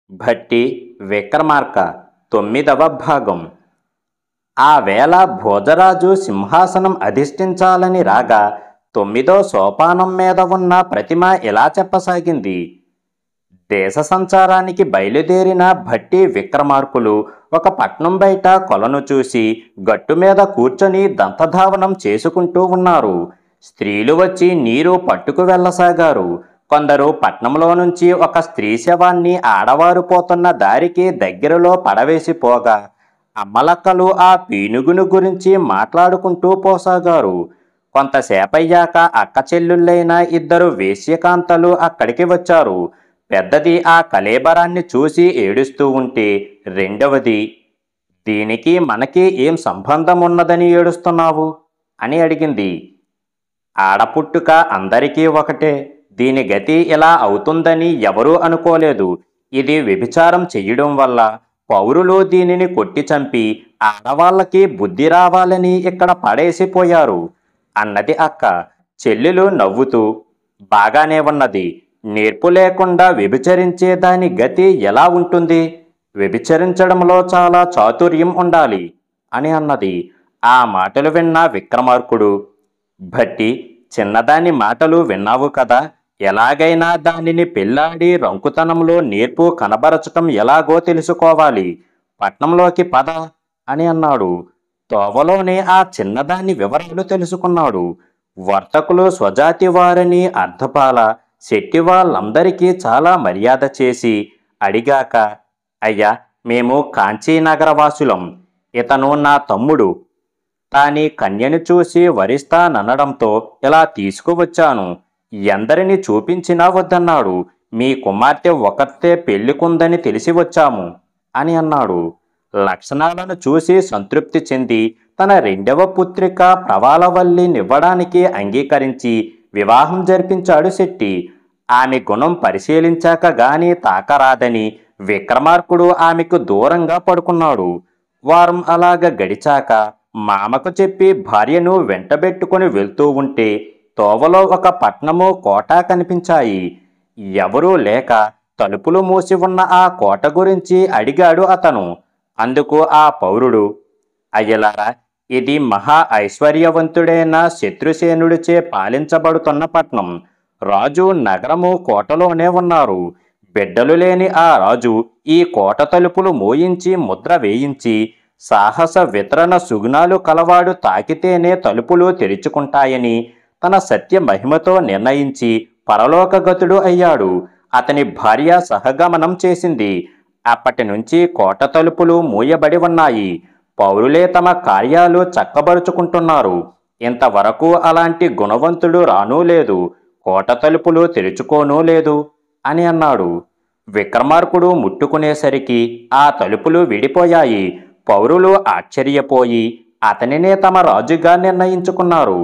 భట్టి విక్రమార్క 9వ భాగం. ఆ వేళ భోజరాజు సింహాసనం అధిష్ఠించాలని రాగా 9వ సోపానం మీద ఉన్న ప్రతిమ ఇలా చెప్పసాగింది. దేశ సంచారానికి బయలుదేరిన భట్టి విక్రమార్కులు ఒక పట్నం బయట కొలను చూసి గట్టు మీద కూర్చొని దంతధావనం చేసుకుంటూ ఉన్నారు. స్త్రీలు వచ్చి నీరు పట్టుకు వెళ్ళసాగారు. కొందరు పట్నంలో నుంచి ఒక స్త్రీ శవాన్ని ఆడవారు పోతున్న దారికి దగ్గరలో పడవేసిపోగా అమ్మలక్కలు ఆ పీనుగును గురించి మాట్లాడుకుంటూ పోసాగారు. కొంతసేపయ్యాక అక్క చెల్లుళ్ళైన 2 వేశ్యకాంతలు అక్కడికి వచ్చారు. పెద్దది ఆ కళేబరాన్ని చూసి ఏడుస్తూ ఉంటే రెండవది, దీనికి మనకి ఏం సంబంధం ఉన్నదని ఏడుస్తున్నావు అని అడిగింది. ఆడపుట్టుక అందరికీ ఒకటే, దీని గతి ఇలా అవుతుందని ఎవరూ అనుకోలేదు. ఇది వ్యభిచారం చెయ్యడం వల్ల పౌరులు దీనిని కొట్టి చంపి ఆడవాళ్ళకి బుద్ధి రావాలని ఇక్కడ పడేసిపోయారు అన్నది అక్క. చెల్లెలు నవ్వుతూ, బాగానే ఉన్నది, నేర్పు లేకుండా వ్యభిచరించే దాని గతి ఎలా ఉంటుంది? వ్యభిచరించడంలో చాలా చాతుర్యం ఉండాలి అని అన్నది. ఆ మాటలు విన్న విక్రమార్కుడు, భట్టి, చిన్నదాని మాటలు విన్నావు కదా, ఎలాగైనా దానిని పెళ్లాడి రంకుతనంలో నేర్పు కనబరచటం ఎలాగో తెలుసుకోవాలి, పట్నంలోకి పద అని అన్నాడు. తోవలోనే ఆ చిన్నదాని వివరాలు తెలుసుకున్నాడు. వర్తకులు స్వజాతి వారిని అర్ధపాల శెట్టి వాళ్ళందరికీ చాలా మర్యాద చేసి అడిగాక, అయ్యా, మేము కాంచీనగరవాసులం, ఇతను నా తమ్ముడు, తాని కన్యను చూసి వరిస్తాననడంతో ఇలా తీసుకువచ్చాను, ఎందరిని చూపించినా వద్దన్నాడు, మీ కుమార్తె ఒకతే పెళ్లికుందని తెలిసి వచ్చాము అని అన్నాడు. లక్షణాలను చూసి సంతృప్తి చెంది తన 2వ పుత్రిక ప్రవాళవల్లినివ్వడానికి అంగీకరించి వివాహం జరిపించాడు శెట్టి. ఆమె గుణం పరిశీలించాక గాని తాకరాదని విక్రమార్కుడు ఆమెకు దూరంగా పడుకున్నాడు. వారం అలాగ గడిచాక మామకు చెప్పి భార్యను వెంటబెట్టుకుని వెళ్తూ ఉంటే తోవలో ఒక పట్నము కోట కనిపించాయి. ఎవరూ లేక తలుపులు మూసి ఉన్న ఆ కోట గురించి అడిగాడు అతను. అందుకు ఆ పౌరుడు, అయ్యలారా, ఇది మహా ఐశ్వర్యవంతుడైన శత్రుసేనుడిచే పాలించబడుతున్న పట్నం. రాజు నగరము కోటలోనే ఉన్నారు. బిడ్డలు లేని ఆ రాజు ఈ కోట తలుపులు మోయించి ముద్ర వేయించి సాహస వితరణ సుగుణాలు కలవాడు తాకితేనే తలుపులు తెరుచుకుంటాయని తన సత్య మహిమతో నిర్ణయించి పరలోకగతుడు అయ్యాడు. అతని భార్య సహగమనం చేసింది. అప్పటి నుంచి కోట తలుపులు మూయబడి ఉన్నాయి. పౌరులే తమ కార్యాలు చక్కబరుచుకుంటున్నారు. ఇంతవరకు అలాంటి గుణవంతుడు రానూ లేదు, కోట తలుపులు తెరుచుకోనూ లేదు అని అన్నాడు. విక్రమార్కుడు ముట్టుకునేసరికి ఆ తలుపులు విడిపోయాయి. పౌరులు ఆశ్చర్యపోయి అతనినే తమ రాజుగా నిర్ణయించుకున్నారు.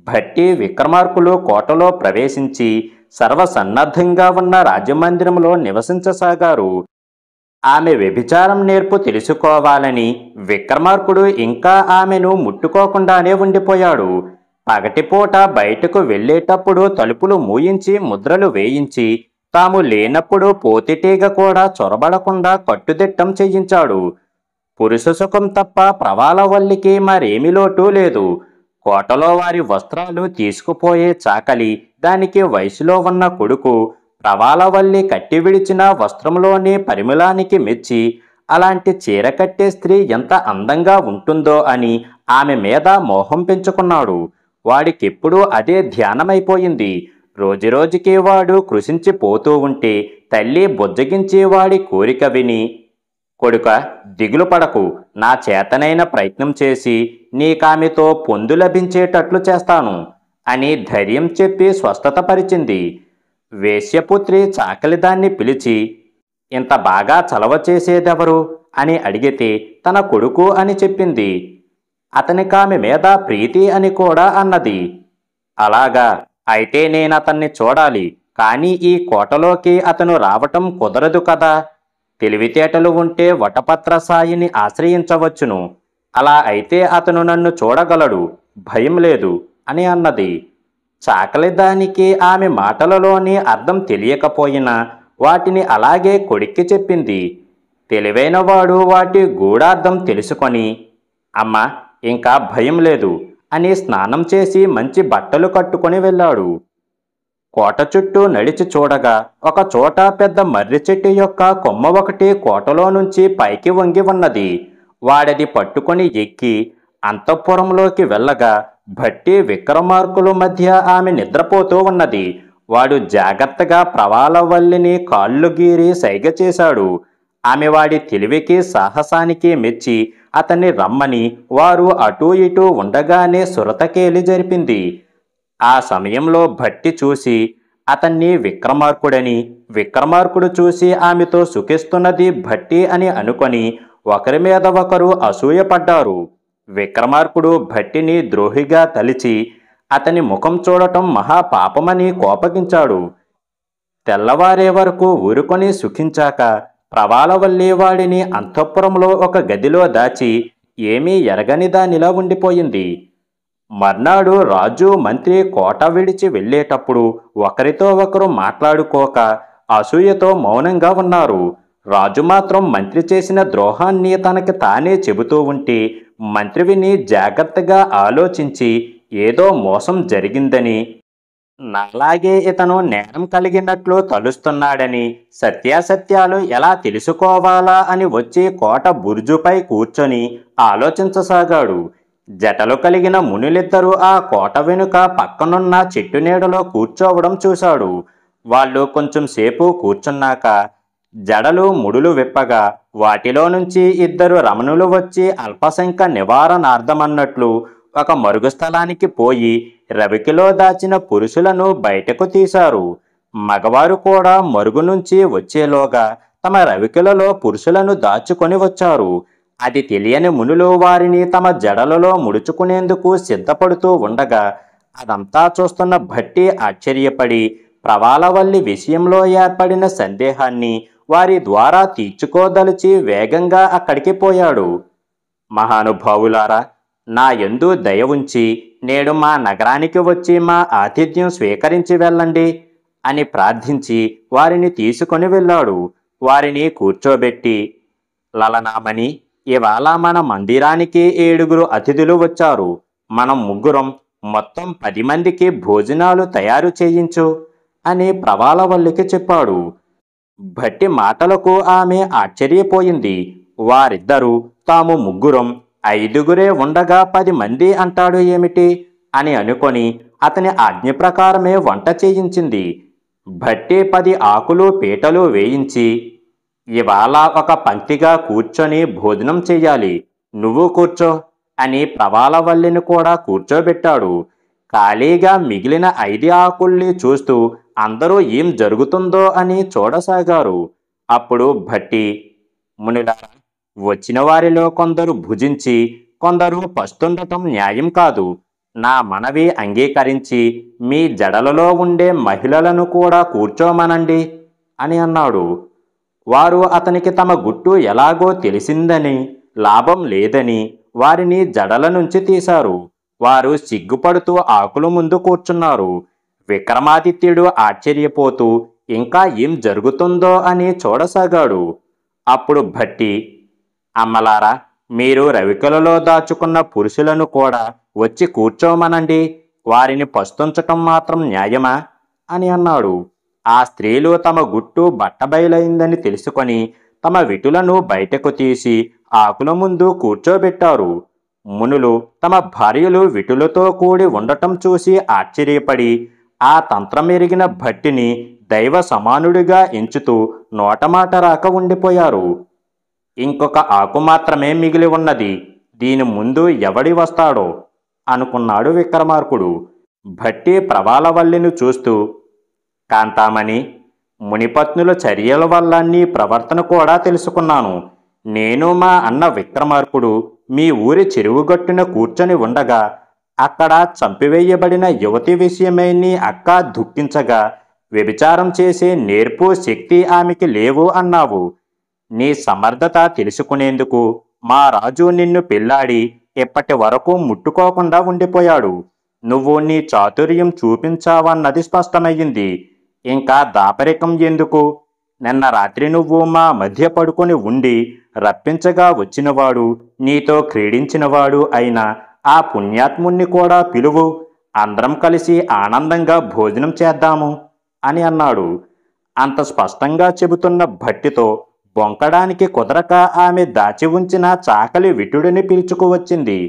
భట్టి విక్రమార్కులు కోటలో ప్రవేశించి సర్వసన్నద్ధంగా ఉన్న రాజమందిరంలో నివసించసాగారు. ఆమె వ్యభిచారం నేర్పు తెలుసుకోవాలని విక్రమార్కుడు ఇంకా ఆమెను ముట్టుకోకుండానే ఉండిపోయాడు. పగటిపూట బయటకు వెళ్ళేటప్పుడు తలుపులు మూయించి ముద్రలు వేయించి తాము లేనప్పుడు పోతిటీగ కూడా చొరబడకుండా కట్టుదిట్టం చేయించాడు. పురుష సుఖం తప్ప ప్రవాళవల్లికి మరేమి లోటు లేదు. కోటలో వారి వస్త్రాలు తీసుకుపోయే చాకలి, దానికి వయసులో ఉన్న కొడుకు ప్రవాళవల్లి కట్టి విడిచిన వస్త్రంలోని పరిమళానికి మెచ్చి అలాంటి చీర కట్టే స్త్రీ ఎంత అందంగా ఉంటుందో అని ఆమె మీద మోహం పెంచుకున్నాడు. వాడికెప్పుడూ అదే ధ్యానమైపోయింది. రోజురోజుకి వాడు కృషించిపోతూ ఉంటే తల్లి బుజ్జగించి వాడి కోరిక విని, కొడుక, దిగులు పడకు, నా చేతనైన ప్రయత్నం చేసి నీకామెతో పొందు లభించేటట్లు చేస్తాను అని ధైర్యం చెప్పి స్వస్థత పరిచింది. వేశ్యపుత్రి చాకలిదాన్ని పిలిచి, ఇంత బాగా చలవ చేసేదెవరు అని అడిగితే తన కొడుకు అని చెప్పింది. అతనికామె మీద ప్రీతి అని కూడా అన్నది. అలాగా, అయితే నేనతన్ని చూడాలి, కానీ ఈ కోటలోకి అతను రావటం కుదరదు కదా. తెలివితేటలు ఉంటే వటపత్ర సాయిని ఆశ్రయించవచ్చును. అలా అయితే అతను నన్ను చూడగలడు, భయం లేదు అని అన్నది. చాకలిదానికి ఆమె మాటలలోని అర్థం తెలియకపోయినా వాటిని అలాగే కొడుక్కి చెప్పింది. తెలివైనవాడు వాటి గూఢార్థం తెలుసుకొని, అమ్మ ఇంకా భయం లేదు అని స్నానం చేసి మంచి బట్టలు కట్టుకొని వెళ్ళాడు. కోట చుట్టూ నడిచి చూడగా ఒక చోట పెద్ద మర్రి చెట్టు యొక్క కొమ్మ ఒకటి కోటలో నుంచి పైకి వంగి ఉన్నది. వాడది పట్టుకొని ఎక్కి అంతఃపురంలోకి వెళ్ళగా భట్టి విక్రమార్కుల మధ్య ఆమె నిద్రపోతూ ఉన్నది. వాడు జాగ్రత్తగా ప్రవాళవల్లిని కాళ్ళు గీరి సైగ చేశాడు. ఆమె వాడి తెలివికి సాహసానికి మెచ్చి అతన్ని రమ్మని వారు అటూ ఇటూ ఉండగానే సురతకేలి జరిపింది. ఆ సమయంలో భట్టి చూసి అతన్ని విక్రమార్కుడని, విక్రమార్కుడు చూసి ఆమెతో సుఖిస్తున్నది భట్టి అని అనుకొని ఒకరి మీద ఒకరు అసూయపడ్డారు. విక్రమార్కుడు భట్టిని ద్రోహిగా తలిచి అతని ముఖం చూడటం మహాపాపమని కోపగించాడు. తెల్లవారే వరకు ఊరుకొని సుఖించాక ప్రవాళవల్లి వాడిని అంతఃపురంలో ఒక గదిలో దాచి ఏమీ ఎరగని దానిలా ఉండిపోయింది. మర్నాడు రాజు మంత్రి కోట విడిచి వెళ్ళేటప్పుడు ఒకరితో ఒకరు మాట్లాడుకోక అసూయతో మౌనంగా ఉన్నారు. రాజు మాత్రం మంత్రి చేసిన ద్రోహాన్ని తనకి తానే చెబుతూ ఉంటే మంత్రి విని జాగ్రత్తగా ఆలోచించి ఏదో మోసం జరిగిందని, నాలాగే ఇతను నేరం కలిగినట్లు తలుస్తున్నాడని, సత్యాసత్యాలు ఎలా తెలుసుకోవాలా అని వచ్చి కోట బుర్జుపై కూర్చొని ఆలోచించసాగాడు. జటలు కలిగిన మునులిద్దరూ ఆ కోట వెనుక పక్కనున్న చెట్టు నీడలో కూర్చోవడం చూశాడు. వాళ్ళు కొంచెం సేపు కూర్చున్నాక జడలు ముడులు విప్పగా వాటిలో నుంచి ఇద్దరు రమణులు వచ్చి అల్పసంఖ్య నివారణార్థమన్నట్లు ఒక మరుగు స్థలానికి పోయి రవికిలో దాచిన పురుషులను బయటకు తీశారు. మగవారు కూడా మరుగు నుంచి వచ్చేలోగా తమ రవికిలలో పురుషులను దాచుకొని వచ్చారు. అది తెలియని మునులు వారిని తమ జడలలో ముడుచుకునేందుకు సిద్ధపడుతూ ఉండగా అదంతా చూస్తున్న భట్టి ఆశ్చర్యపడి ప్రవాళవల్లి విషయంలో ఏర్పడిన సందేహాన్ని వారి ద్వారా తీర్చుకోదలిచి వేగంగా అక్కడికి పోయాడు. మహానుభావులారా, నా యందు దయ ఉంచి నేడు మా నగరానికి వచ్చి మా ఆతిథ్యం స్వీకరించి వెళ్ళండి అని ప్రార్థించి వారిని తీసుకొని వెళ్ళాడు. వారిని కూర్చోబెట్టి, లలనామణి, ఇవాళ మన మందిరానికి 7 అతిథులు వచ్చారు. మనం 3 మొత్తం 10 మందికి భోజనాలు తయారు చేయించు అని ప్రవాళవల్లికి చెప్పాడు. భట్టి మాటలకు ఆమె ఆశ్చర్యపోయింది. వారిద్దరూ తాము 3 5 ఉండగా 10 మంది అంటాడు ఏమిటి అని అనుకొని అతని ఆజ్ఞ ప్రకారమే వంట చేయించింది. భట్టి 10 ఆకులు పీటలు వేయించి, ఇవాళ ఒక పంక్తిగా కూర్చొని భోజనం చెయ్యాలి, నువ్వు కూర్చో అని ప్రవాళవల్లిని కూడా కూర్చోబెట్టాడు. ఖాళీగా మిగిలిన 5 ఆకుల్ని చూస్తూ అందరూ ఏం జరుగుతుందో అని చూడసాగారు. అప్పుడు భట్టి, మునులారా, వచ్చిన వారిలో కొందరు భుజించి కొందరు పస్తుండటం న్యాయం కాదు. నా మనవి అంగీకరించి మీ జడలలో ఉండే మహిళలను కూడా కూర్చోమనండి అని అన్నాడు. వారు అతనికి తమ గుట్టు ఎలాగో తెలిసిందని, లాభం లేదని వారిని జడల నుంచి తీశారు. వారు సిగ్గుపడుతూ ఆకుల ముందు కూర్చున్నారు. విక్రమాదిత్యుడు ఆశ్చర్యపోతూ ఇంకా ఏం జరుగుతుందో అని చూడసాగాడు. అప్పుడు భట్టి, అమ్మలారా, మీరు రవికలలో దాచుకున్న పురుషులను కూడా వచ్చి కూర్చోమనండి, వారిని పస్తుంచటం మాత్రం న్యాయమా అని అన్నాడు. ఆ స్త్రీలు తమ గుట్టు బట్టబయలైందని తెలుసుకొని తమ విటులను బయటకు తీసి ఆకుల ముందు కూర్చోబెట్టారు. మునులు తమ భార్యలు విటులతో కూడి ఉండటం చూసి ఆశ్చర్యపడి ఆ తంత్రమెరిగిన భట్టిని దైవ సమానుడిగా ఎంచుతూ నోటమాట రాక ఉండిపోయారు. ఇంకొక ఆకు మాత్రమే మిగిలి ఉన్నది, దీని ముందు ఎవడి వస్తాడో అనుకున్నాడు విక్రమార్కుడు. భట్టి ప్రవాళవల్లిని చూస్తూ, కాంతామణి, మునిపత్నుల చర్యల వల్ల నీ ప్రవర్తన కూడా తెలుసుకున్నాను. నేను మా అన్న విక్రమార్కుడు మీ ఊరి చెరువుగట్టున కూర్చొని ఉండగా అక్కడ చంపివేయబడిన యువతి విషయమై నీ అక్క దుఃఖించగా వ్యభిచారం చేసే నేర్పు శక్తి ఆమెకి లేవు అన్నావు. నీ సమర్థత తెలుసుకునేందుకు మా రాజు నిన్ను పెళ్లాడి ఇప్పటి వరకు ముట్టుకోకుండా ఉండిపోయాడు. నువ్వు నీ చాతుర్యం చూపించావన్నది స్పష్టమయ్యింది. ఇంకా దాపరికం ఎందుకు? నిన్న రాత్రి నువ్వు మా మధ్య పడుకొని ఉండి రప్పించగా వచ్చినవాడు, నీతో క్రీడించినవాడు అయిన ఆ పుణ్యాత్ముణ్ణి కూడా పిలువు, అందరం కలిసి ఆనందంగా భోజనం చేద్దాము అని అన్నాడు. అంత స్పష్టంగా చెబుతున్న భట్టితో బొంకడానికి కుదరక ఆమె దాచి ఉంచిన చాకలి విటుడిని పిలుచుకువచ్చింది.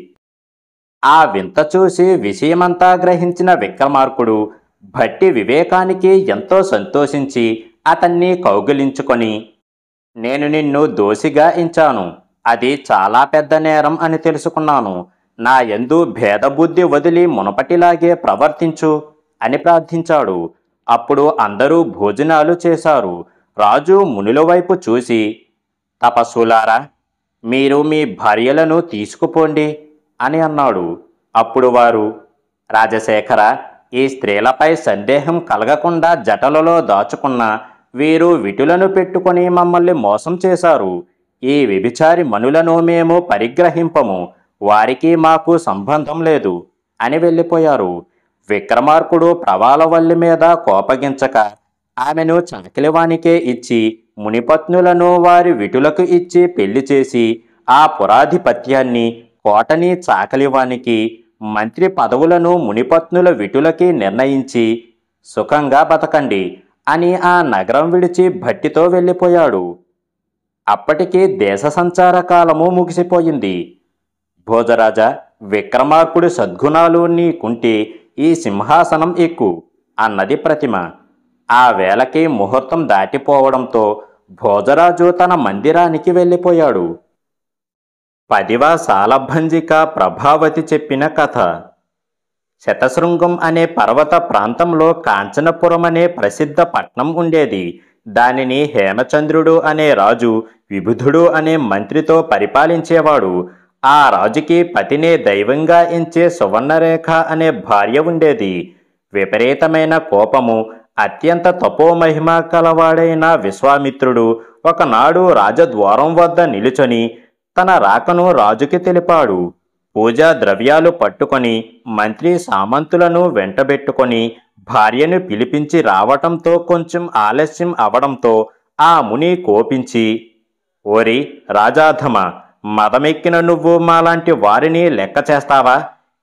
ఆ వింత చూసి విషయమంతా గ్రహించిన విక్రమార్కుడు భట్టి వివేకానికి ఎంతో సంతోషించి అతన్ని కౌగిలించుకొని, నేను నిన్ను దోషిగా ఎంచాను, అది చాలా పెద్ద నేరం అని తెలుసుకున్నాను, నా యందు భేదబుద్ధి వదిలి మునపటిలాగే ప్రవర్తించు అని ప్రార్థించాడు. అప్పుడు అందరూ భోజనాలు చేశారు. రాజు మునుల వైపు చూసి, తపస్సులారా, మీరు మీ భార్యలను తీసుకుపోండి అని అన్నాడు. అప్పుడు వారు, రాజశేఖర, ఈ స్త్రీలపై సందేహం కలగకుండా జటలలో దాచుకున్న వీరు విటులను పెట్టుకొని మమ్మల్ని మోసం చేశారు. ఈ వ్యభిచారి మనులను మేము పరిగ్రహింపము, వారికి మాకు సంబంధం లేదు అని వెళ్ళిపోయారు. విక్రమార్కుడు ప్రవాలవల్లి మీద కోపగించక ఆమెను చాకిలివానికే ఇచ్చి మునిపత్నులను వారి విటులకు ఇచ్చి పెళ్లి చేసి ఆ పురాధిపత్యాన్ని కోటని చాకలివానికి, మంత్రి పదవులను మునిపత్నుల విటులకి నిర్ణయించి సుఖంగా బతకండి అని ఆ నగరం విడిచి భట్టితో వెళ్ళిపోయాడు. అప్పటికి దేశ సంచార కాలము ముగిసిపోయింది. భోజరాజ, విక్రమార్కుడి సద్గుణాలు నీకుంటే ఈ సింహాసనం ఎక్కు అన్నది ప్రతిమ. ఆ వేళకి ముహూర్తం దాటిపోవడంతో భోజరాజు తన మందిరానికి వెళ్ళిపోయాడు. 10వ సాలభంజిక ప్రభావతి చెప్పిన కథ. శతశృంగం అనే పర్వత ప్రాంతంలో కాంచనపురం అనే ప్రసిద్ధ పట్నం ఉండేది. దానిని హేమచంద్రుడు అనే రాజు విబుధుడు అనే మంత్రితో పరిపాలించేవాడు. ఆ రాజుకి పతినే దైవంగా ఎంచే సువర్ణరేఖ అనే భార్య ఉండేది. విపరీతమైన కోపము, అత్యంత తపోమహిమ కలవాడైన విశ్వామిత్రుడు ఒకనాడు రాజద్వారం వద్ద నిలుచొని తన రాకను రాజుకి తెలిపాడు. పూజా ద్రవ్యాలు పట్టుకొని మంత్రి సామంతులను వెంటబెట్టుకొని భార్యను పిలిపించి రావటంతో కొంచెం ఆలస్యం అవడంతో ఆ ముని కోపించి, ఓరి రాజాధమ, మదమెక్కిన నువ్వు మాలాంటి వారిని లెక్క చేస్తావా?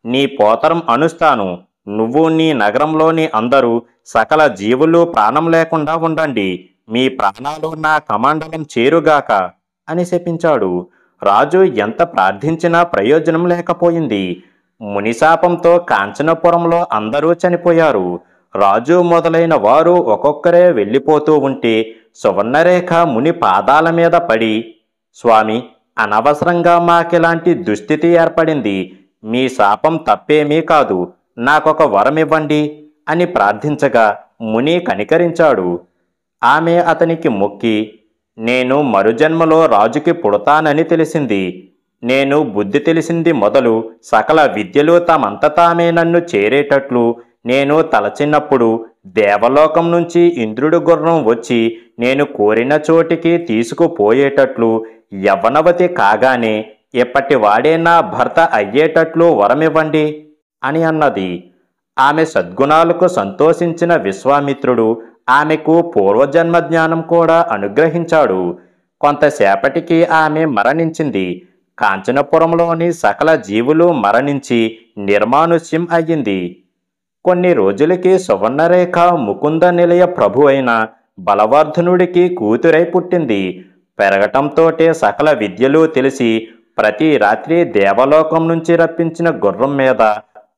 నీ పోతరం అనుస్తాను. నువ్వు నీ నగరంలోని అందరూ సకల జీవులు ప్రాణం లేకుండా ఉండండి. మీ ప్రాణాలు నా కమండలం చేరుగాక అని శపించాడు. రాజు ఎంత ప్రార్థించినా ప్రయోజనం లేకపోయింది. మునిశాపంతో కాంచనపురంలో అందరూ చనిపోయారు. రాజు మొదలైన వారు ఒక్కొక్కరే వెళ్ళిపోతూ ఉంటే సువర్ణరేఖ ముని పాదాల మీద పడి, స్వామి, అనవసరంగా మాకిలాంటి దుస్థితి ఏర్పడింది. మీ శాపం తప్పేమీ కాదు, నాకొక వరమివ్వండి అని ప్రార్థించగా ముని కనికరించాడు. ఆమె అతనికి మొక్కి, నేను మరుజన్మలో రాజుకి పుడతానని తెలిసింది. నేను బుద్ధి తెలిసింది మొదలు సకల విద్యలు తమంతతామే నన్ను చేరేటట్లు నేను తలచినప్పుడు దేవలోకం నుంచి ఇంద్రుడి గుర్రం వచ్చి నేను కోరిన చోటికి తీసుకుపోయేటట్లు, యవ్వనవతి కాగానే ఎప్పటి వాడే నా భర్త అయ్యేటట్లు వరమివ్వండి అని అన్నది. ఆమె సద్గుణాలకు సంతోషించిన విశ్వామిత్రుడు ఆమెకు పూర్వజన్మ జ్ఞానం కూడా అనుగ్రహించాడు. కొంతసేపటికి ఆమె మరణించింది. కాంచనపురంలోని సకల జీవులు మరణించి నిర్మానుష్యం అయ్యింది. కొన్ని రోజులకి సువర్ణరేఖ ముకుంద నిలయ ప్రభు అయిన బలవర్ధనుడికి కూతురై పుట్టింది. పెరగటంతోటే సకల విద్యలు తెలిసి ప్రతి రాత్రి దేవలోకం నుంచి రప్పించిన గుర్రం మీద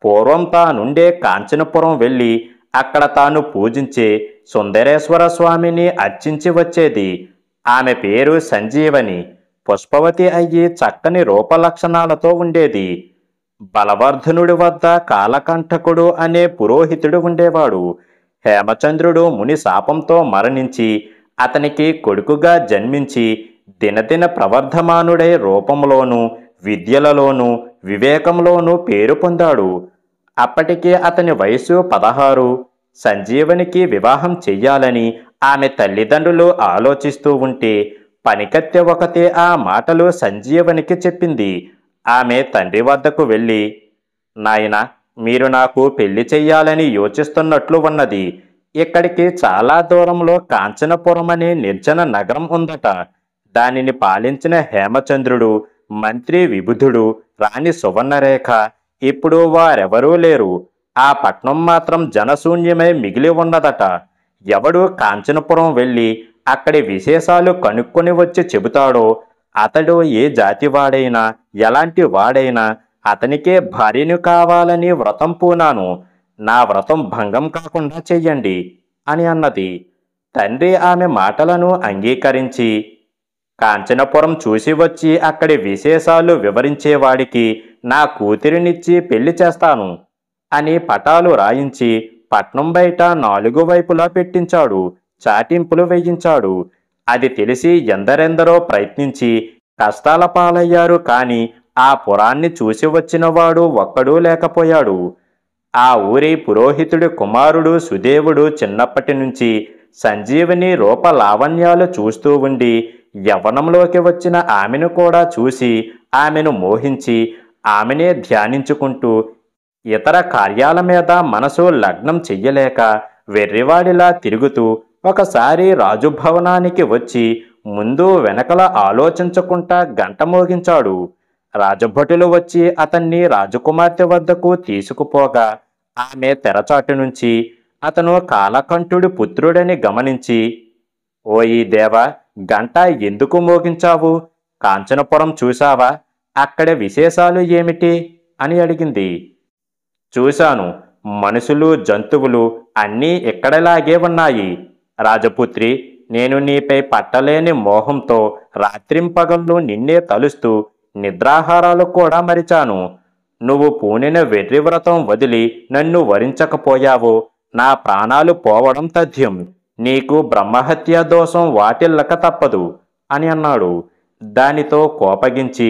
పూర్వం తానుండే కాంచనపురం వెళ్ళి అక్కడ తాను పూజించే సుందరేశ్వర స్వామిని అర్చించి వచ్చేది. ఆమె పేరు సంజీవని. పుష్పవతి అయ్యి చక్కని రూపలక్షణాలతో ఉండేది. బలవర్ధనుడి వద్ద కాలకంఠకుడు అనే పురోహితుడు ఉండేవాడు. హేమచంద్రుడు ముని శాపంతో మరణించి అతనికి కొడుకుగా జన్మించి దినదిన ప్రవర్ధమానుడై రూపంలోనూ విద్యలలోనూ వివేకంలోనూ పేరు పొందాడు. అప్పటికే అతని వయసు 16. సంజీవనికి వివాహం చెయ్యాలని ఆమె తల్లిదండ్రులు ఆలోచిస్తూ ఉంటే పనికత్తె ఒకతే ఆ మాటలు సంజీవనికి చెప్పింది. ఆమె తండ్రి వద్దకు వెళ్ళి, నాయనా, మీరు నాకు పెళ్లి చెయ్యాలని యోచిస్తున్నట్లు ఉన్నది. ఇక్కడికి చాలా దూరంలో కాంచనపురం అనే నిర్జన నగరం ఉందట. దానిని పాలించిన హేమచంద్రుడు, మంత్రి విబుధుడు, రాణి సువర్ణరేఖ ఇప్పుడు వారెవరూ లేరు. ఆ పట్నం మాత్రం జనశూన్యమై మిగిలి ఉన్నదట. ఎవడు కాంచనపురం వెళ్ళి అక్కడి విశేషాలు కనుక్కొని వచ్చి చెబుతాడో అతడు ఏ జాతి వాడైనా ఎలాంటి వాడైనా అతనికే భార్యను కావాలని వ్రతం పూనాను. నా వ్రతం భంగం కాకుండా చెయ్యండి అని అన్నది. తండ్రి ఆమె మాటలను అంగీకరించి కాంచనపురం చూసి వచ్చి అక్కడి విశేషాలు వివరించేవాడికి నా కూతురినిచ్చి పెళ్లి చేస్తాను అని పటాలు రాయించి పట్నం బయట 4 వైపులా పెట్టించాడు. చాటింపులు వేయించాడు. అది తెలిసి ఎందరెందరో ప్రయత్నించి కష్టాల పాలయ్యారు. కాని ఆ పురాన్ని చూసి వచ్చినవాడు ఒక్కడూ లేకపోయాడు. ఆ ఊరి పురోహితుడి కుమారుడు సుదేవుడు చిన్నప్పటి నుంచి సంజీవిని రూప లావణ్యాలు చూస్తూ ఉండి యవ్వనంలోకి వచ్చిన ఆమెను కూడా చూసి ఆమెను మోహించి ఆమెనే ధ్యానించుకుంటూ ఇతర కార్యాల మీద మనసు లగ్నం చెయ్యలేక వెర్రివాడిలా తిరుగుతూ ఒకసారి రాజుభవనానికి వచ్చి ముందు వెనకల ఆలోచించకుండా గంట మోగించాడు. రాజభటులు వచ్చి అతన్ని రాజకుమార్తె వద్దకు తీసుకుపోగా ఆమె తెరచాటు నుంచి అతను కాలకంఠుడి పుత్రుడని గమనించి, ఓయి దేవా, గంట ఎందుకు మోగించావు? కాంచనపురం చూశావా? అక్కడ విశేషాలు ఏమిటి అని అడిగింది. చూశాను. మనుషులు జంతువులు అన్నీ ఇక్కడలాగే ఉన్నాయి. రాజపుత్రి, నేను నీపై పట్టలేని మోహంతో రాత్రింపగళ్ళు నిన్నే తలుస్తూ నిద్రాహారాలు కూడా మరిచాను. నువ్వు పూనిన వెర్రి వ్రతం వదిలి నన్ను వరించకపోయావో నా ప్రాణాలు పోవడం తథ్యం. నీకు బ్రహ్మహత్యా దోషం వాటిల్లక తప్పదు అని అన్నాడు. దానితో కోపగించి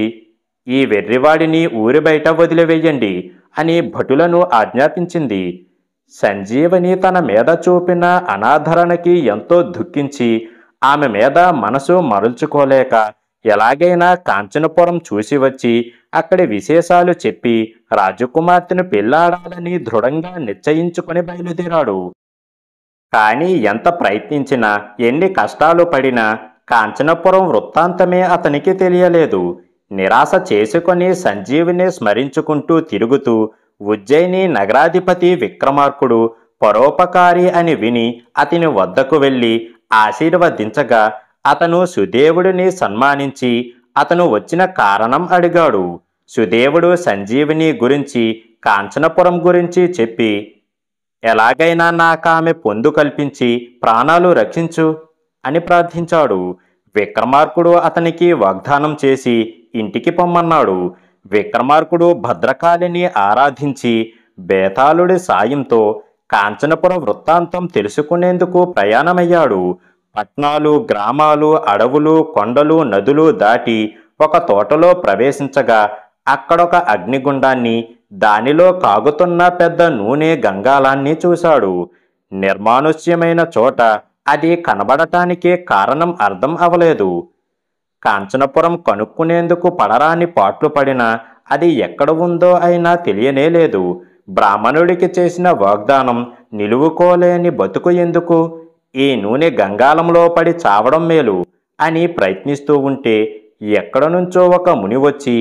ఈ వెర్రివాడిని ఊరి బయట వదిలివేయండి అని భటులను ఆజ్ఞాపించింది. సంజీవని తన మీద చూపిన అనాదరణకి ఎంతో దుఃఖించి ఆమె మీద మనసు మరల్చుకోలేక ఎలాగైనా కాంచనపురం చూసి వచ్చి అక్కడి విశేషాలు చెప్పి రాజకుమార్తెను పెళ్లాడాలని దృఢంగా నిశ్చయించుకొని బయలుదేరాడు. కానీ ఎంత ప్రయత్నించినా ఎన్ని కష్టాలు పడినా కాంచనపురం వృత్తాంతమే అతనికి తెలియలేదు. నిరాశ చేసుకొని సంజీవిని స్మరించుకుంటూ తిరుగుతూ ఉజ్జయిని నగరాధిపతి విక్రమార్కుడు పరోపకారి అని విని అతని వద్దకు వెళ్ళి ఆశీర్వదించగా అతను సుదేవుడిని సన్మానించి అతను వచ్చిన కారణం అడిగాడు. సుదేవుడు సంజీవిని గురించి కాంచనపురం గురించి చెప్పి ఎలాగైనా నాకామె పొందు కల్పించి ప్రాణాలు రక్షించు అని ప్రార్థించాడు. విక్రమార్కుడు అతనికి వాగ్దానం చేసి ఇంటికి పొమ్మన్నాడు. విక్రమార్కుడు భద్రకాళిని ఆరాధించి బేతాళుడి సాయంతో కాంచనపురం వృత్తాంతం తెలుసుకునేందుకు ప్రయాణమయ్యాడు. పట్నాలు, గ్రామాలు, అడవులు, కొండలు, నదులు దాటి ఒక తోటలో ప్రవేశించగా అక్కడొక అగ్నిగుండాన్ని, దానిలో కాగుతున్న పెద్ద నూనె గంగాలాన్ని చూశాడు. నిర్మానుష్యమైన చోట అది కనబడటానికి కారణం అర్థం అవలేదు. కాంచనపురం కనుక్కునేందుకు పడరాని పాట్లు పడినా అది ఎక్కడ ఉందో అయినా తెలియనేలేదు. బ్రాహ్మణుడికి చేసిన వాగ్దానం నిలువుకోలేని బతుకు ఎందుకు? ఈ నూనె గంగాలంలో పడి చావడం మేలు అని ప్రయత్నిస్తూ ఉంటే ఎక్కడ నుంచో ఒక ముని వచ్చి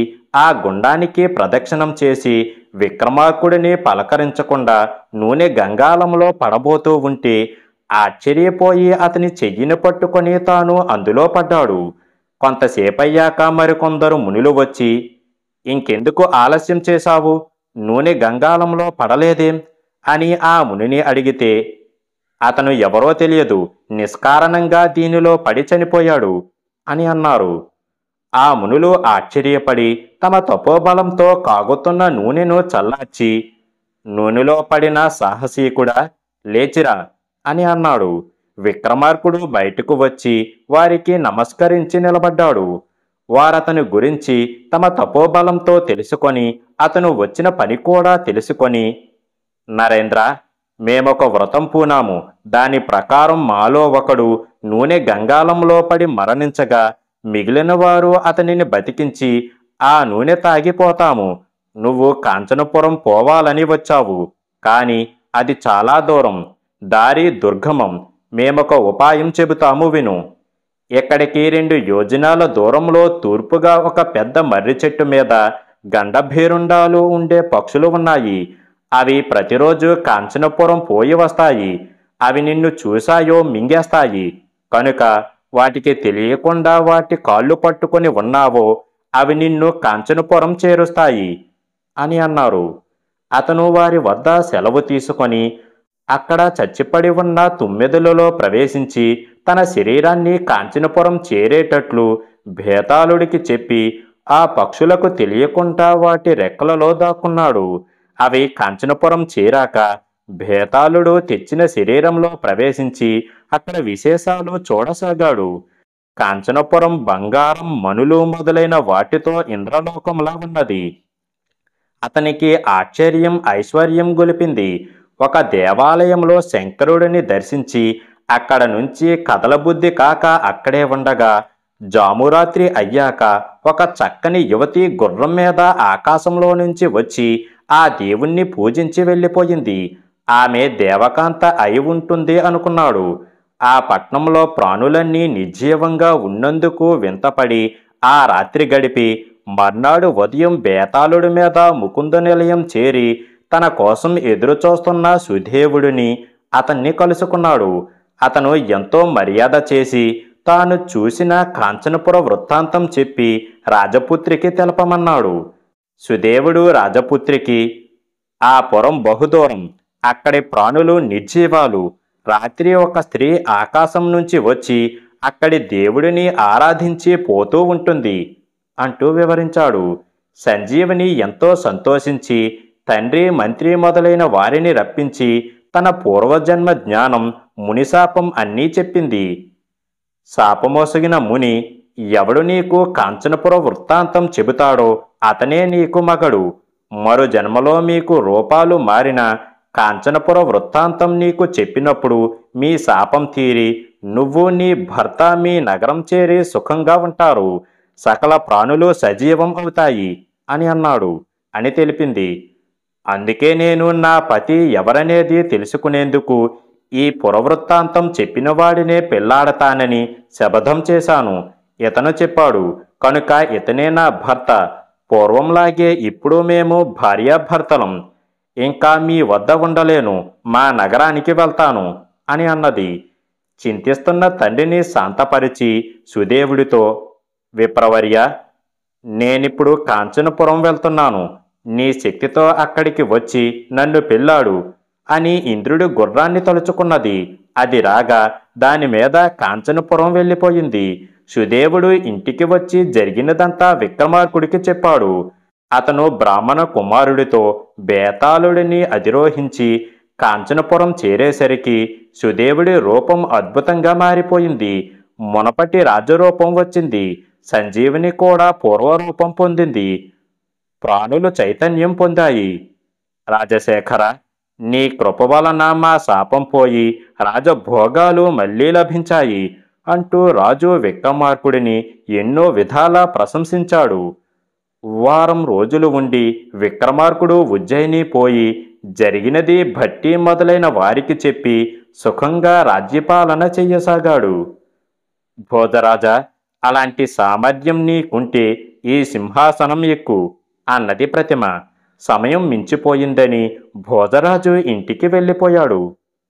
ఆ గుండానికి ప్రదక్షిణం చేసి విక్రమార్కుడిని పలకరించకుండా నూనె గంగాలంలో పడబోతూ ఉంటే ఆశ్చర్యపోయి అతని చెయ్యిని పట్టుకొని తాను అందులో పడ్డాడు. కొంతసేపయ్యాక మరికొందరు మునులు వచ్చి ఇంకెందుకు ఆలస్యం చేశావు? నూనె గంగాలంలో పడలేదేం అని ఆ మునిని అడిగితే అతను ఎవరో తెలియదు, నిష్కారణంగా దీనిలో పడి చనిపోయాడు అని అన్నారు. ఆ మునులు ఆశ్చర్యపడి తమ తపోబలంతో కాగుతున్న నూనెను చల్లార్చి నూనెలో పడిన సాహసీకుడా, లేచిరా అని అన్నాడు. విక్రమార్కుడు బయటకు వచ్చి వారికి నమస్కరించి నిలబడ్డాడు. వారతని గురించి తమ తపోబలంతో తెలుసుకొని అతను వచ్చిన పని కూడా తెలుసుకొని, నరేంద్ర, మేమొక వ్రతం పూనాము. దాని ప్రకారం మాలో ఒకడు నూనె గంగాలంలో పడి మరణించగా మిగిలిన వారు అతనిని బతికించి ఆ నూనె తాగిపోతాము. నువ్వు కాంచనపురం పోవాలని వచ్చావు, కాని అది చాలా దూరం. దారి దుర్గమం. మేమొక ఉపాయం చెబుతాము విను. ఇక్కడికి 2 యోజనాల దూరంలో తూర్పుగా ఒక పెద్ద మర్రి చెట్టు మీద గండభేరుండాలు ఉండే పక్షులు ఉన్నాయి. అవి ప్రతిరోజు కాంచనపురం పోయి వస్తాయి. అవి నిన్ను చూశాయో మింగేస్తాయి. కనుక వాటికి తెలియకుండా వాటి కాళ్ళు పట్టుకొని ఉన్నావో అవి నిన్ను కాంచనపురం చేరుస్తాయి అని అన్నారు. అతను వారి వద్ద సెలవు తీసుకొని అక్కడ చచ్చిపడి ఉన్న తుమ్మెదలలో ప్రవేశించి తన శరీరాన్ని కాంచనపురం చేరేటట్లు భేతాళుడికి చెప్పి ఆ పక్షులకు తెలియకుండా వాటి రెక్కలలో దాక్కున్నాడు. అవి కాంచనపురం చేరాక భేతాళుడు తెచ్చిన శరీరంలో ప్రవేశించి అక్కడ విశేషాలు చూడసాగాడు. కాంచనపురం బంగారం, మణులు మొదలైన వాటితో ఇంద్రలోకంలా ఉన్నది. అతనికి ఆశ్చర్యం, ఐశ్వర్యం గొలిపింది. ఒక దేవాలయంలో శంకరుడిని దర్శించి అక్కడ నుంచి కదలబుద్ధి కాక అక్కడే ఉండగా జామురాత్రి అయ్యాక ఒక చక్కని యువతి గుర్రం మీద ఆకాశంలో నుంచి వచ్చి ఆ దేవుణ్ణి పూజించి వెళ్ళిపోయింది. ఆమె దేవకాంత అయి ఉంటుంది అనుకున్నాడు. ఆ పట్నంలో ప్రాణులన్నీ నిర్జీవంగా ఉన్నందుకు వింతపడి ఆ రాత్రి గడిపి మర్నాడు ఉదయం బేతాళుడి మీద ముకుంద నిలయం చేరి తన కోసం ఎదురుచూస్తున్న సుదేవుడిని అతన్ని కలుసుకున్నాడు. అతను ఎంతో మర్యాద చేసి తాను చూసిన కాంచనపుర వృత్తాంతం చెప్పి రాజపుత్రికి తెలపమన్నాడు. సుదేవుడు రాజపుత్రికి, ఆ పురం బహుదూరం, అక్కడి ప్రాణులు నిర్జీవాలు. రాత్రి ఒక స్త్రీ ఆకాశం నుంచి వచ్చి అక్కడి దేవుడిని ఆరాధించి పోతూ ఉంటుంది అంటూ వివరించాడు. సంజీవని ఎంతో సంతోషించి తండ్రి, మంత్రి మొదలైన వారిని రప్పించి తన పూర్వజన్మ జ్ఞానం, మునిశాపం అన్నీ చెప్పింది. శాపమోసగిన ముని, ఎవడు నీకు కాంచనపుర వృత్తాంతం చెబుతాడో అతనే నీకు మగడు. మరో జన్మలో మీకు రూపాలు మారిన కాంచనపుర వృత్తాంతం నీకు చెప్పినప్పుడు మీ శాపం తీరి నువ్వు నీ భర్త మీ నగరం చేరి సుఖంగా ఉంటారు. సకల ప్రాణులు సజీవం అవుతాయి అని అన్నాడు అని తెలిపింది. అందుకే నేను నా పతి ఎవరనేది తెలుసుకునేందుకు ఈ పురవృత్తాంతం చెప్పిన వాడినే పెళ్లాడతానని శపథం చేశాను. ఇతను చెప్పాడు కనుక ఇతనే నా భర్త. పూర్వంలాగే ఇప్పుడు మేము భార్యాభర్తలం. ఇంకా మీ వద్ద ఉండలేను, మా నగరానికి వెళ్తాను అని అన్నది. చింతిస్తున్న తండ్రిని శాంతపరిచి సుదేవుడితో, విప్రవర్య, నేనిప్పుడు కాంచనపురం వెళ్తున్నాను. నీ శక్తితో అక్కడికి వచ్చి నన్ను పెళ్ళాడు అని ఇంద్రుడి గుర్రాన్ని తలుచుకున్నది. అది రాగా దాని మీద కాంచనపురం వెళ్ళిపోయింది. సుదేవుడు ఇంటికి వచ్చి జరిగినదంతా విక్రమార్కుడికి చెప్పాడు. అతను బ్రాహ్మణ కుమారుడితో బేతాళుడిని అధిరోహించి కాంచనపురం చేరేసరికి సుదేవుడి రూపం అద్భుతంగా మారిపోయింది. మునపటి రాజరూపం వచ్చింది. సంజీవిని కూడా పూర్వరూపం పొందింది. ప్రాణులు చైతన్యం పొందాయి. రాజశేఖర, నీ కృప వలన మా శాపం పోయి రాజభోగాలు మళ్లీ లభించాయి అంటూ రాజు విక్రమార్కుడిని ఎన్నో విధాలా ప్రశంసించాడు. వారం రోజులు ఉండి విక్రమార్కుడు ఉజ్జయిని పోయి జరిగినది భట్టి మొదలైన వారికి చెప్పి సుఖంగా రాజ్యపాలన చెయ్యసాగాడు. భోజరాజా, అలాంటి సామర్థ్యం నీకుంటే ఈ సింహాసనం ఎక్కు అన్నది ప్రతిమ. సమయం మించిపోయిందని భోజరాజు ఇంటికి వెళ్ళిపోయాడు.